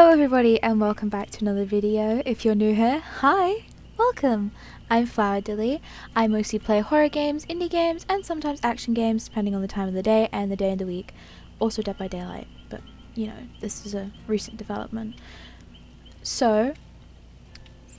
Hello everybody and welcome back to another video. If you're new here, hi, welcome. I'm Flowerdilly. I mostly play horror games, indie games, and sometimes action games depending on the time of the day and the day of the week. Also Dead by Daylight, but you know, this is a recent development. So,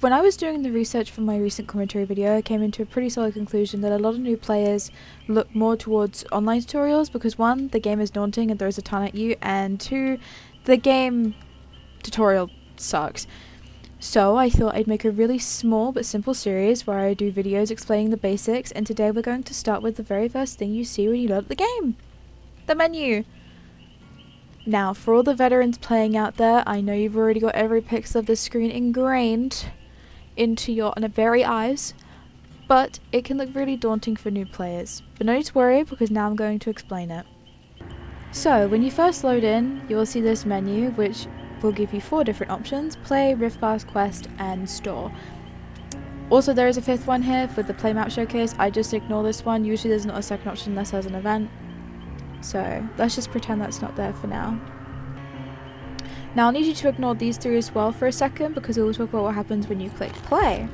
when I was doing the research for my recent commentary video, I came into a pretty solid conclusion that a lot of new players look more towards online tutorials because 1, the game is daunting and throws a ton at you, and 2, the game tutorial sucks. So I thought I'd make a really small but simple series where I do videos explaining the basics, and today we're going to start with the very first thing you see when you load the game. The menu! Now, for all the veterans playing out there, I know you've already got every pixel of the screen ingrained into your very eyes, but it can look really daunting for new players. But no need to worry, because now I'm going to explain it. So, when you first load in, you will see this menu, which will give you 4 different options: Play, Rift Pass, Quest, and Store. Also, there is a 5th one here with the Play Map Showcase. I just ignore this one. Usually there's not a second option unless there's an event. So, let's just pretend that's not there for now. Now, I'll need you to ignore these 3 as well for a second, because we'll talk about what happens when you click Play.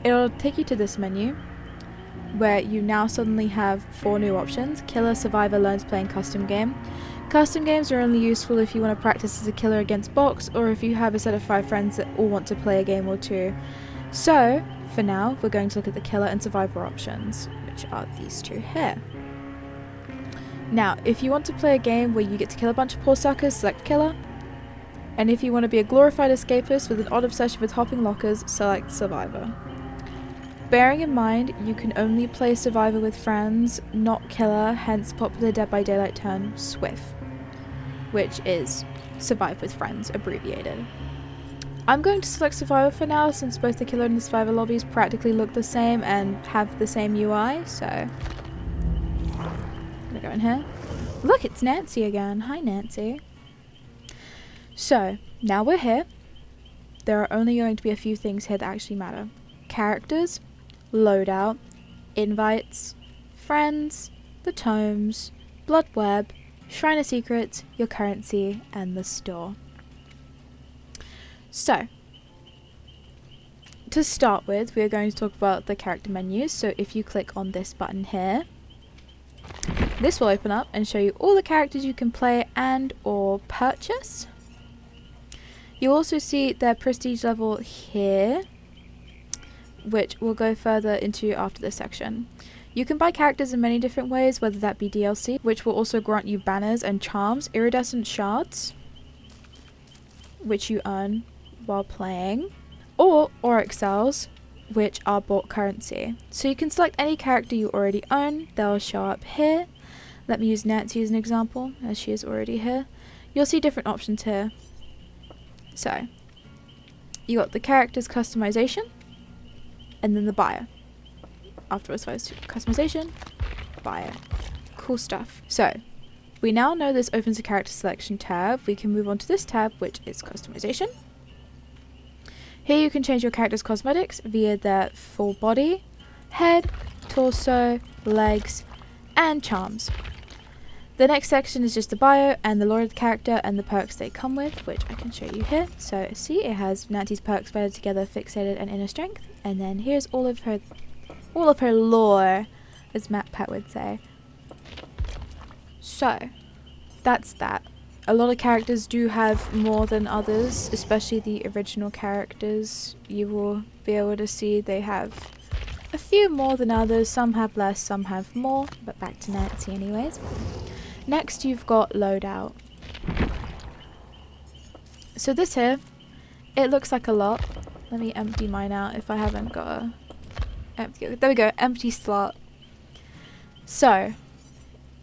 It'll take you to this menu, where you now suddenly have 4 new options: Killer, Survivor, Learns Playing, Custom Game. Custom games are only useful if you want to practice as a killer against bots, or if you have a set of 5 friends that all want to play a game or 2. So, for now, we're going to look at the Killer and Survivor options, which are these 2 here. Now, if you want to play a game where you get to kill a bunch of poor suckers, select Killer. And if you want to be a glorified escapist with an odd obsession with hopping lockers, select Survivor. Bearing in mind, you can only play Survivor with friends, not Killer, hence popular Dead by Daylight term, SWIF, which is Survive with Friends, abbreviated. I'm going to select Survivor for now, since both the Killer and the Survivor lobbies practically look the same and have the same UI, so I'm gonna go in here. Look, it's Nancy again. Hi, Nancy. So, now we're here. There are only going to be a few things here that actually matter: characters, loadout, invites, friends, the tomes, blood web, Shrine of Secrets, your currency, and the store. So, to start with, we are going to talk about the character menus. So if you click on this button here, this will open up and show you all the characters you can play and or purchase. You'll also see their prestige level here, which we'll go further into after this section. You can buy characters in many different ways, whether that be DLC, which will also grant you banners and charms, iridescent shards, which you earn while playing, or auric cells, which are bought currency. So you can select any character you already own. They'll show up here. Let me use Nancy as an example, as she is already here. You'll see different options here. So, you got the character's customization, and then the bio. Afterwards, customization, bio. Cool stuff. So, we now know this opens a character selection tab. We can move on to this tab, which is customization. Here you can change your character's cosmetics via their full body, head, torso, legs, and charms. The next section is just the bio and the lore of the character and the perks they come with, which I can show you here. So see, it has Nancy's perks: better together, fixated, and inner strength. And then here's all of her lore, as Matt Pat would say. So that's that. A lot of characters do have more than others, especially the original characters. You will be able to see they have a few more than others. Some have less, some have more, but back to Nancy anyways. Next, you've got loadout. So this here, it looks like a lot. Let me empty mine out if I haven't got a empty. There we go, empty slot. So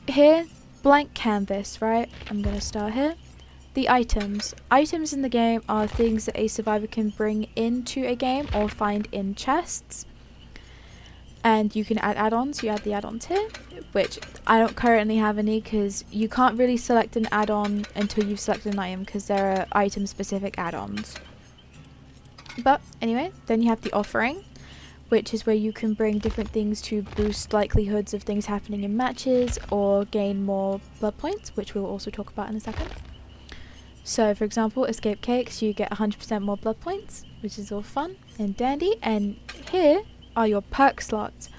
here, blank canvas, right? I'm gonna start here. The items. Items in the game are things that a survivor can bring into a game or find in chests. And you can add add-ons. You add the add-ons here, which I don't currently have any, because you can't really select an add-on until you've selected an item, because there are item-specific add-ons. But anyway, then you have the offering, which is where you can bring different things to boost likelihoods of things happening in matches or gain more blood points, which we'll also talk about in a second. So for example, escape cakes, you get 100% more blood points, which is all fun and dandy. And here are your perk slots.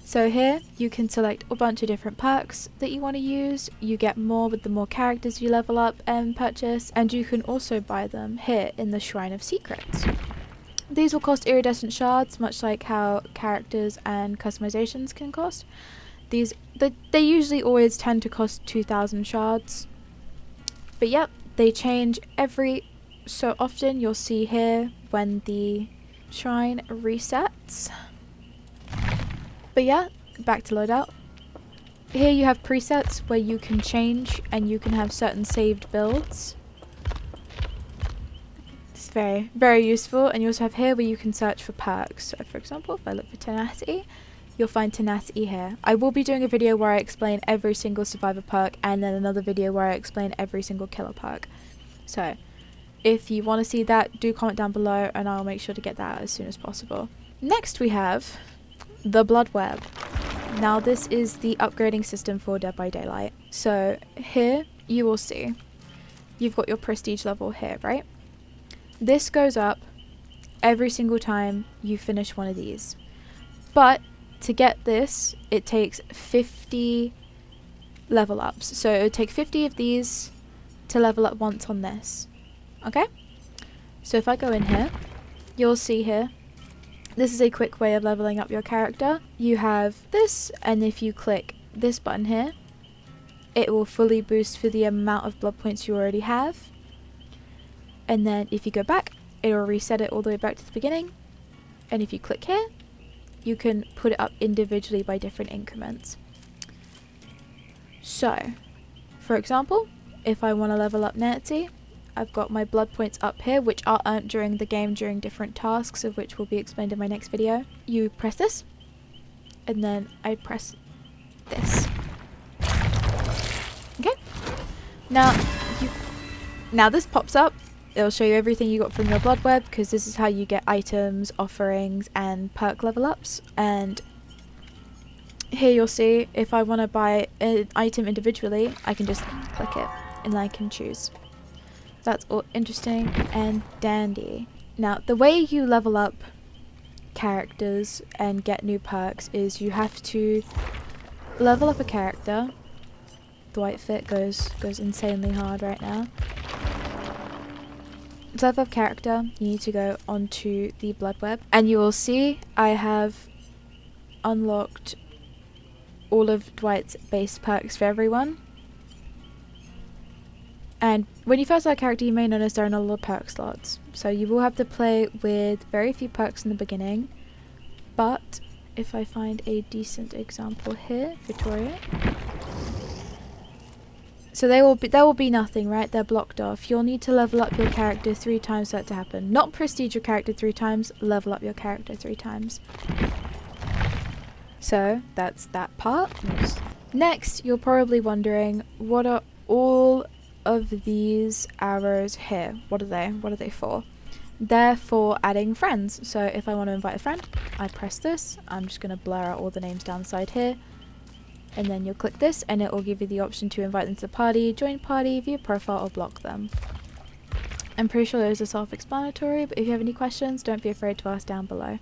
So here you can select a bunch of different perks that you want to use. You get more with the more characters you level up and purchase, and you can also buy them here in the Shrine of Secrets. These will cost iridescent shards, much like how characters and customizations can cost. They usually always tend to cost 2,000 shards. But yep, they change every so often. You'll see here when the shrine resets. But yeah, back to loadout. Here you have presets where you can change and you can have certain saved builds. It's very, very useful. And you also have here where you can search for perks. So for example, if I look for tenacity, you'll find tenacity here. I will be doing a video where I explain every single survivor perk, and then another video where I explain every single killer perk. So if you want to see that, do comment down below and I'll make sure to get that as soon as possible. Next we have the Blood Web. Now this is the upgrading system for Dead by Daylight. So here you will see you've got your prestige level here, right? This goes up every single time you finish one of these. But to get this, it takes 50 level ups. So it would take 50 of these to level up once on this. Okay? So if I go in here, you'll see here, this is a quick way of leveling up your character. You have this, and if you click this button here, it will fully boost for the amount of blood points you already have. And then if you go back, it will reset it all the way back to the beginning. And if you click here, you can put it up individually by different increments. So, for example, if I want to level up Nancy, I've got my blood points up here, which are earned during the game during different tasks, of which will be explained in my next video. You press this, and then I press this. Okay. Now this pops up. It'll show you everything you got from your blood web, because this is how you get items, offerings, and perk level ups. And here you'll see if I want to buy an item individually, I can just click it and I can choose. That's all interesting and dandy. Now, the way you level up characters and get new perks is you have to level up a character. Dwight Fit goes insanely hard right now. To level up character, you need to go onto the blood web, and you will see I have unlocked all of Dwight's base perks for everyone. And when you first start a character, you may notice there are not a lot of perk slots. So you will have to play with very few perks in the beginning. But if I find a decent example here, Victoria. So there will be nothing, right? They're blocked off. You'll need to level up your character 3 times for that to happen. Not prestige your character 3 times, level up your character 3 times. So that's that part. Next, you're probably wondering, what are all of these arrows here? What are they? What are they for? They're for adding friends. So if I want to invite a friend, I press this. I'm just going to blur out all the names down the side here. And then you'll click this and it will give you the option to invite them to the party, join party, view profile, or block them. I'm pretty sure those are self-explanatory, but if you have any questions, don't be afraid to ask down below.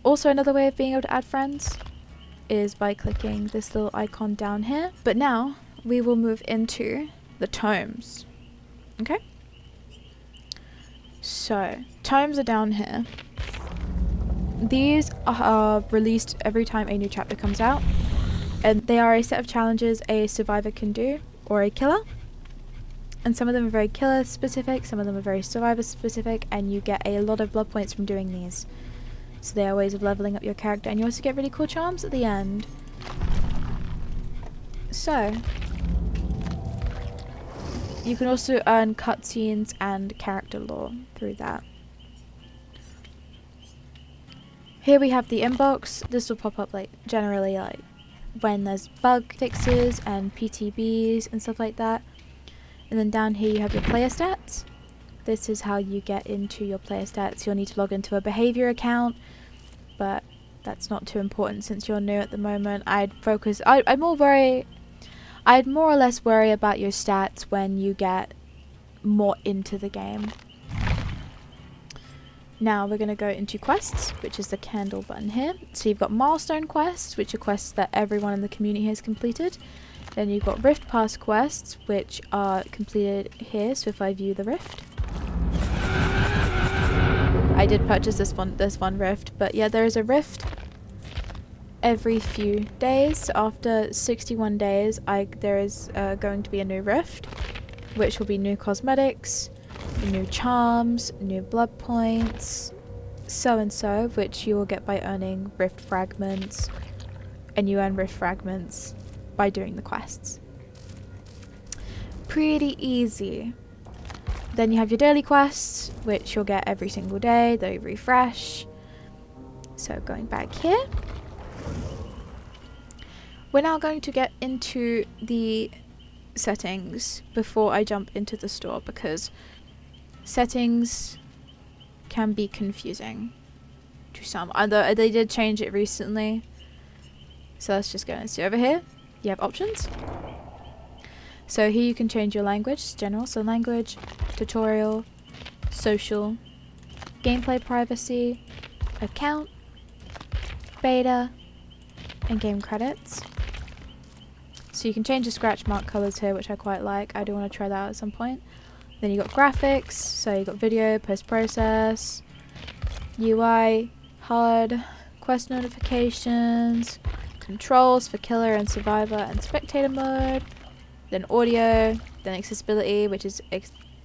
Also, another way of being able to add friends is by clicking this little icon down here. But now we will move into the tomes. Okay? So, tomes are down here. These are released every time a new chapter comes out. And they are a set of challenges a survivor can do, or a killer. And some of them are very killer specific, some of them are very survivor specific, and you get a lot of blood points from doing these. So they are ways of leveling up your character, and you also get really cool charms at the end. So, you can also earn cutscenes and character lore through that. Here we have the inbox. This will pop up generally when there's bug fixes and PTBs and stuff like that. And then down here you have your player stats. This is how you get into your player stats. You'll need to log into a behavior account, but that's not too important since you're new at the moment. I'd more or less worry about your stats when you get more into the game. Now we're going to go into quests, which is the candle button here. So you've got milestone quests, which are quests that everyone in the community has completed. Then you've got rift pass quests, which are completed here. So if I view the rift, I did purchase this one rift, but yeah, there is a rift every few days. So after 61 days, there is going to be a new rift, which will be new cosmetics, new charms, new blood points, so and so, which you will get by earning rift fragments, and you earn rift fragments by doing the quests. Pretty easy. Then you have your daily quests, which you'll get every single day. They refresh. So going back here, we're now going to get into the settings before I jump into the store, because settings can be confusing to some, although they did change it recently. So let's just go and see over here. You have options. So here you can change your language, general, so language, tutorial, social, gameplay privacy, account, beta, and game credits. So you can change the scratch mark colors here, which I quite like. I do want to try that out at some point. Then you got graphics, so you got video, post-process, UI, HUD, quest notifications, controls for killer and survivor and spectator mode, then audio, then accessibility, which is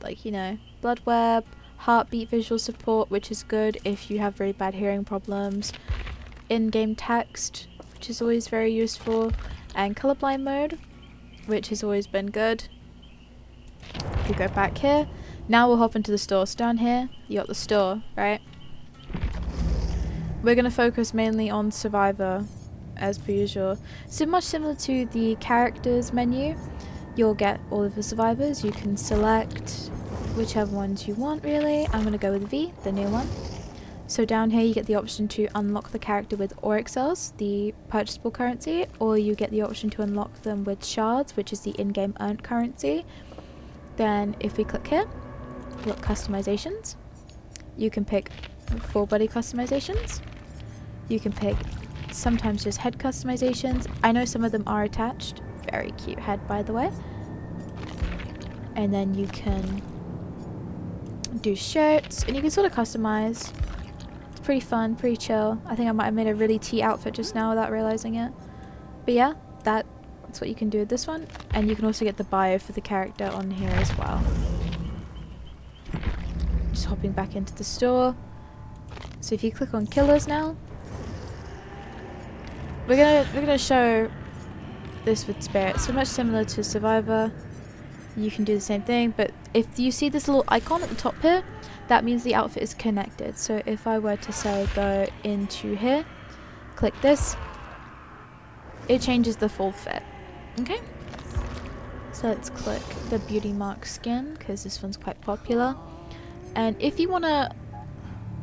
like, you know, blood web, heartbeat visual support, which is good if you have really bad hearing problems, in-game text, which is always very useful, and colorblind mode, which has always been good. If you go back here, now we'll hop into the store. So down here, you got the store, right? We're going to focus mainly on Survivor, as per usual. So much similar to the characters menu, you'll get all of the survivors. You can select whichever ones you want, really. I'm going to go with V, the new one. So down here you get the option to unlock the character with Oryx cells, the purchasable currency, or you get the option to unlock them with shards, which is the in-game earned currency. Then if we click here, we've got customizations. You can pick full body customizations. You can pick sometimes just head customizations. I know some of them are attached. Very cute head, by the way. And then you can do shirts, and you can sort of customize. It's pretty fun, pretty chill. I think I might have made a really tea outfit just now without realizing it. But yeah, that's what you can do with this one. And you can also get the bio for the character on here as well. Just hopping back into the store. So if you click on killers now, we're gonna show this with spirits. So much similar to Survivor, you can do the same thing, but if you see this little icon at the top here, that means the outfit is connected. So if I were to say go into here, click this, it changes the full fit. Okay, so let's click the beauty mark skin, because this one's quite popular. And if you want to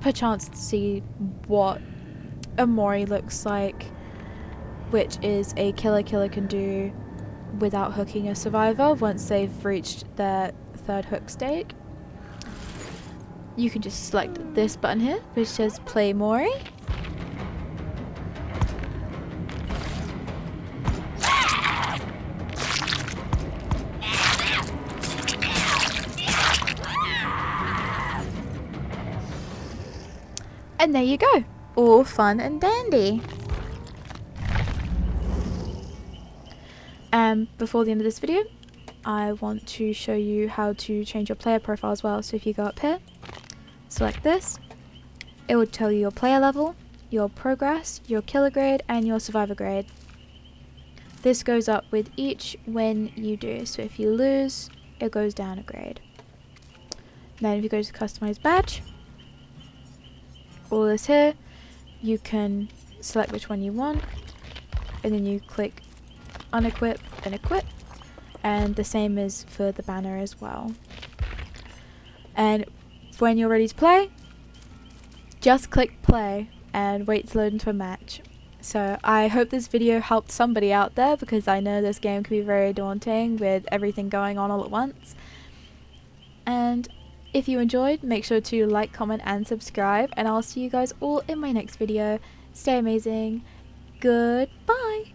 perchance see what a Mori looks like, which is a killer can do without hooking a survivor once they've reached their third hook stake, you can just select this button here, which says play Mori. And there you go, all fun and dandy. Before the end of this video, I want to show you how to change your player profile as well. So if you go up here, select this, it will tell you your player level, your progress, your killer grade, and your survivor grade. This goes up with each win you do. So if you lose, it goes down a grade. Then if you go to customize badge, all this here, you can select which one you want, and then you click unequip and equip, and the same is for the banner as well. And when you're ready to play, just click play and wait to load into a match. So I hope this video helped somebody out there, because I know this game can be very daunting with everything going on all at once. And if you enjoyed, make sure to like, comment and subscribe, and I'll see you guys all in my next video. Stay amazing. Goodbye.